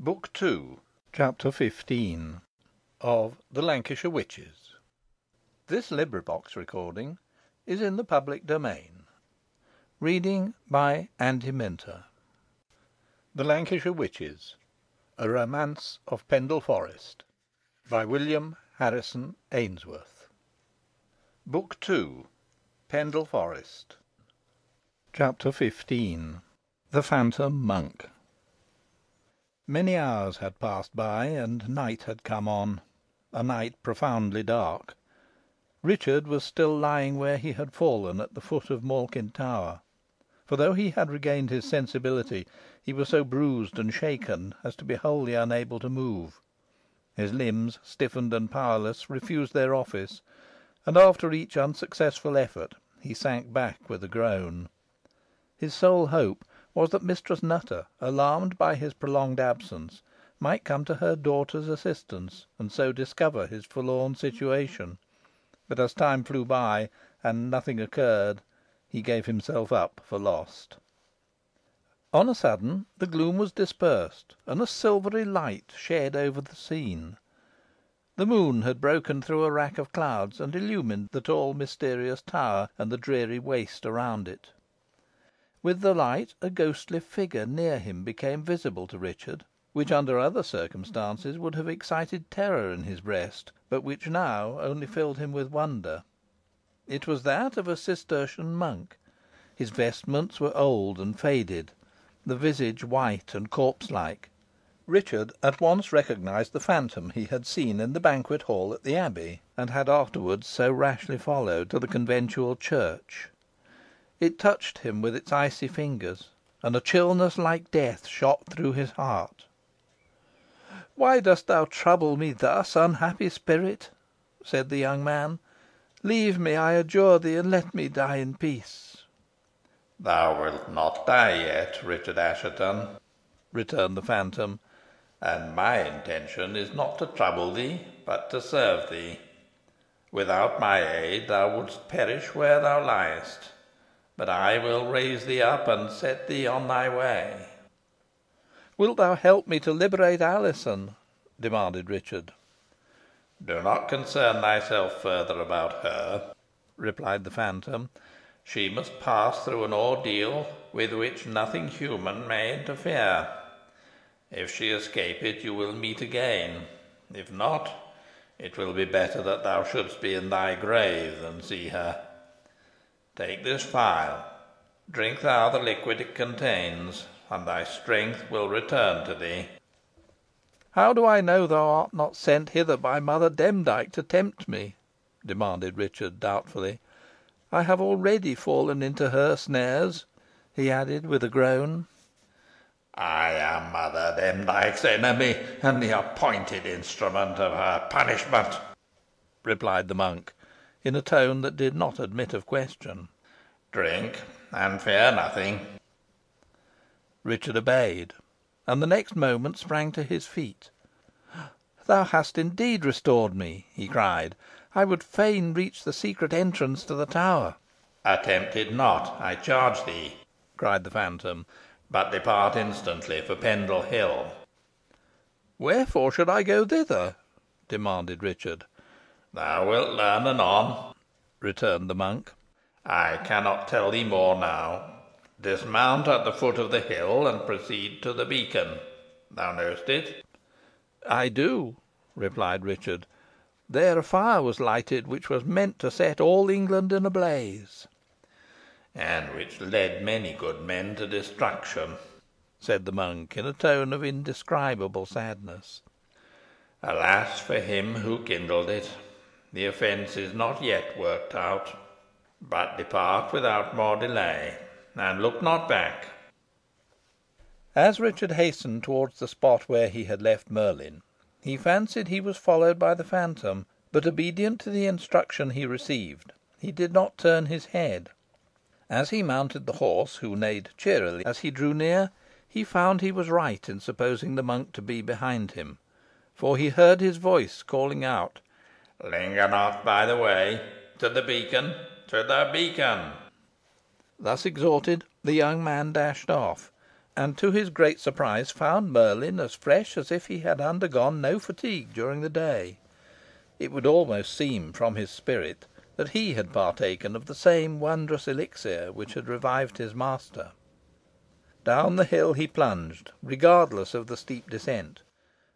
Book 2, Chapter 15 of The Lancashire Witches. This recording is in the public domain. Reading by Andy Minter. The Lancashire Witches, a Romance of Pendle Forest, by William Harrison Ainsworth. Book 2, Pendle Forest. Chapter 15 The Phantom Monk. Many hours had passed by, and night had come on, a night profoundly dark. Richard was still lying where he had fallen at the foot of Malkin Tower, for though he had regained his sensibility, he was so bruised and shaken as to be wholly unable to move. His limbs, stiffened and powerless, refused their office, and after each unsuccessful effort he sank back with a groan. His sole hope was that Mistress Nutter, alarmed by his prolonged absence, might come to her daughter's assistance, and so discover his forlorn situation; but as time flew by, and nothing occurred, he gave himself up for lost. On a sudden the gloom was dispersed, and a silvery light shed over the scene. The moon had broken through a rack of clouds, and illumined the tall mysterious tower, and the dreary waste around it. With the light, a ghostly figure near him became visible to Richard, which under other circumstances would have excited terror in his breast, but which now only filled him with wonder. It was that of a Cistercian monk. His vestments were old and faded, the visage white and corpse-like. Richard at once recognised the phantom he had seen in the banquet hall at the Abbey, and had afterwards so rashly followed to the conventual church. It touched him with its icy fingers, and a chillness like death shot through his heart. "Why dost thou trouble me thus, unhappy spirit?" said the young man. "Leave me, I adjure thee, and let me die in peace." "Thou wilt not die yet, Richard Assheton," returned the phantom, "and my intention is not to trouble thee, but to serve thee. Without my aid thou wouldst perish where thou liest, but I will raise thee up and set thee on thy way." "Wilt thou help me to liberate Alizon?" demanded Richard. "Do not concern thyself further about her," replied the phantom. "She must pass through an ordeal with which nothing human may interfere. If she escape it, you will meet again. If not, it will be better that thou shouldst be in thy grave than see her. Take this phial. Drink thou the liquid it contains, and thy strength will return to thee." "How do I know thou art not sent hither by Mother Demdike to tempt me?" demanded Richard, doubtfully. "I have already fallen into her snares," he added, with a groan. "I am Mother Demdike's enemy, and the appointed instrument of her punishment," replied the monk, in a tone that did not admit of question. "Drink, and fear nothing." Richard obeyed, and the next moment sprang to his feet. "Thou hast indeed restored me," he cried. "I would fain reach the secret entrance to the tower." "Attempt it not, I charge thee," cried the phantom, "but depart instantly for Pendle Hill." "Wherefore should I go thither?" demanded Richard. "Thou wilt learn anon," returned the monk. "I cannot tell thee more now. Dismount at the foot of the hill, and proceed to the beacon. Thou knowst it?" "I do," replied Richard. "There a fire was lighted which was meant to set all England in a blaze." "And which led many good men to destruction," said the monk, in a tone of indescribable sadness. "Alas for him who kindled it! The offence is not yet worked out. But depart without more delay, and look not back." As Richard hastened towards the spot where he had left Merlin, he fancied he was followed by the phantom, but, obedient to the instruction he received, he did not turn his head. As he mounted the horse, who neighed cheerily as he drew near, he found he was right in supposing the monk to be behind him, for he heard his voice calling out, "Linger not by the way. To the beacon, to the beacon." Thus exhorted, the young man dashed off, and to his great surprise found Merlin as fresh as if he had undergone no fatigue during the day. It would almost seem, from his spirit, that he had partaken of the same wondrous elixir which had revived his master. Down the hill he plunged, regardless of the steep descent,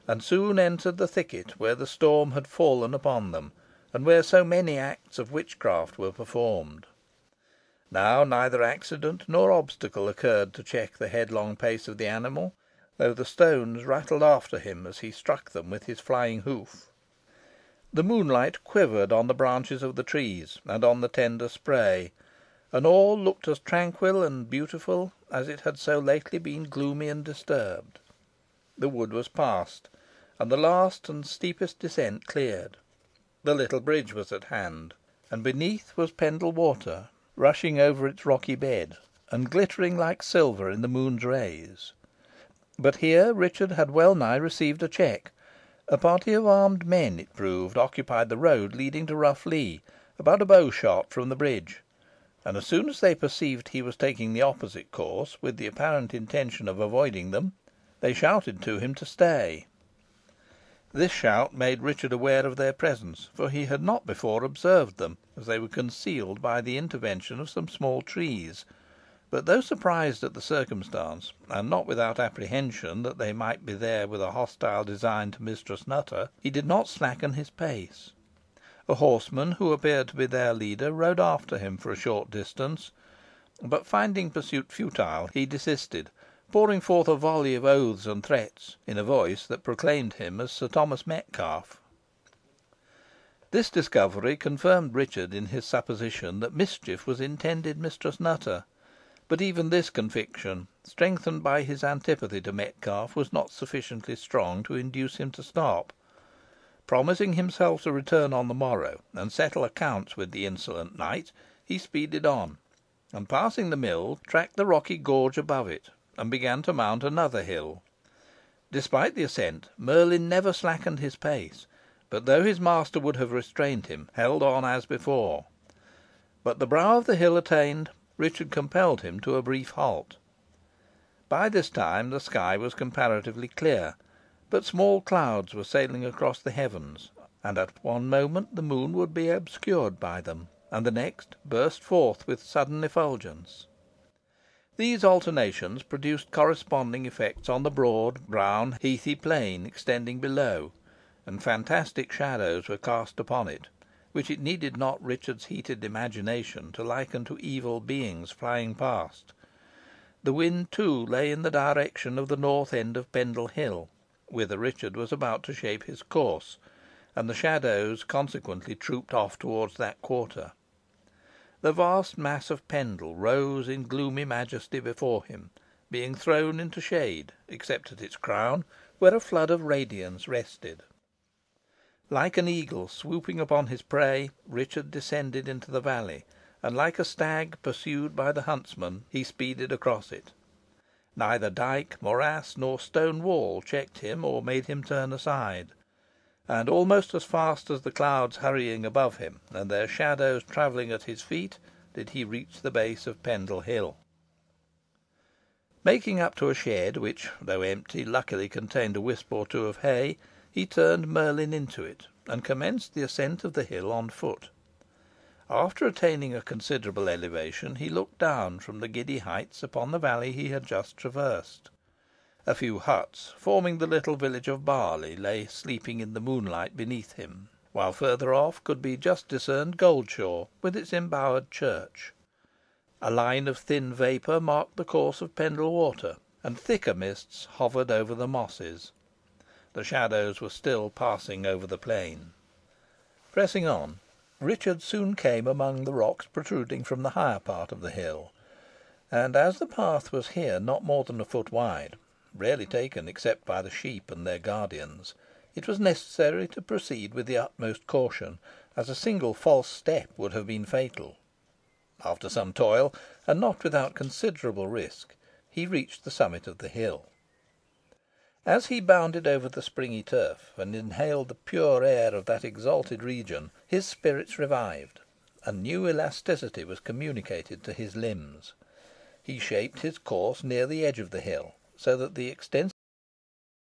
and soon entered the thicket where the storm had fallen upon them, and where so many acts of witchcraft were performed. Now neither accident nor obstacle occurred to check the headlong pace of the animal, though the stones rattled after him as he struck them with his flying hoof. The moonlight quivered on the branches of the trees and on the tender spray, and all looked as tranquil and beautiful as it had so lately been gloomy and disturbed. The wood was passed, and the last and steepest descent cleared. The little bridge was at hand, and beneath was Pendle Water, rushing over its rocky bed, and glittering like silver in the moon's rays. But here Richard had well nigh received a check. A party of armed men, it proved, occupied the road leading to Rough Lee, about a bow shot from the bridge, and as soon as they perceived he was taking the opposite course, with the apparent intention of avoiding them, they shouted to him to stay. This shout made Richard aware of their presence, for he had not before observed them, as they were concealed by the intervention of some small trees; but though surprised at the circumstance, and not without apprehension that they might be there with a hostile design to Mistress Nutter, he did not slacken his pace. A horseman, who appeared to be their leader, rode after him for a short distance, but finding pursuit futile, he desisted, pouring forth a volley of oaths and threats, in a voice that proclaimed him as Sir Thomas Metcalfe. This discovery confirmed Richard in his supposition that mischief was intended Mistress Nutter; but even this conviction, strengthened by his antipathy to Metcalfe, was not sufficiently strong to induce him to stop. Promising himself to return on the morrow, and settle accounts with the insolent knight, he speeded on, and passing the mill, tracked the rocky gorge above it, and began to mount another hill. Despite the ascent, Merlin never slackened his pace, but though his master would have restrained him, held on as before. But the brow of the hill attained, Richard compelled him to a brief halt. By this time the sky was comparatively clear, but small clouds were sailing across the heavens, and at one moment the moon would be obscured by them, and the next burst forth with sudden effulgence. These alternations produced corresponding effects on the broad, brown, heathy plain extending below, and fantastic shadows were cast upon it, which it needed not Richard's heated imagination to liken to evil beings flying past. The wind, too, lay in the direction of the north end of Pendle Hill, whither Richard was about to shape his course, and the shadows consequently trooped off towards that quarter. The vast mass of Pendle rose in gloomy majesty before him, being thrown into shade, except at its crown, where a flood of radiance rested. Like an eagle swooping upon his prey, Richard descended into the valley, and like a stag pursued by the huntsman, he speeded across it. Neither dyke, morass, nor stone wall checked him or made him turn aside, and almost as fast as the clouds hurrying above him, and their shadows travelling at his feet, did he reach the base of Pendle Hill. Making up to a shed, which, though empty, luckily contained a wisp or two of hay, he turned Merlin into it, and commenced the ascent of the hill on foot. After attaining a considerable elevation, he looked down from the giddy heights upon the valley he had just traversed. A few huts, forming the little village of Barley, lay sleeping in the moonlight beneath him, while further off could be just discerned Goldshaw, with its embowered church. A line of thin vapour marked the course of Pendle Water, and thicker mists hovered over the mosses. The shadows were still passing over the plain. Pressing on, Richard soon came among the rocks protruding from the higher part of the hill, and as the path was here not more than a foot wide, rarely taken except by the sheep and their guardians, it was necessary to proceed with the utmost caution, as a single false step would have been fatal. After some toil, and not without considerable risk, he reached the summit of the hill. As he bounded over the springy turf, and inhaled the pure air of that exalted region, his spirits revived, and new elasticity was communicated to his limbs. He shaped his course near the edge of the hill, so that the extensive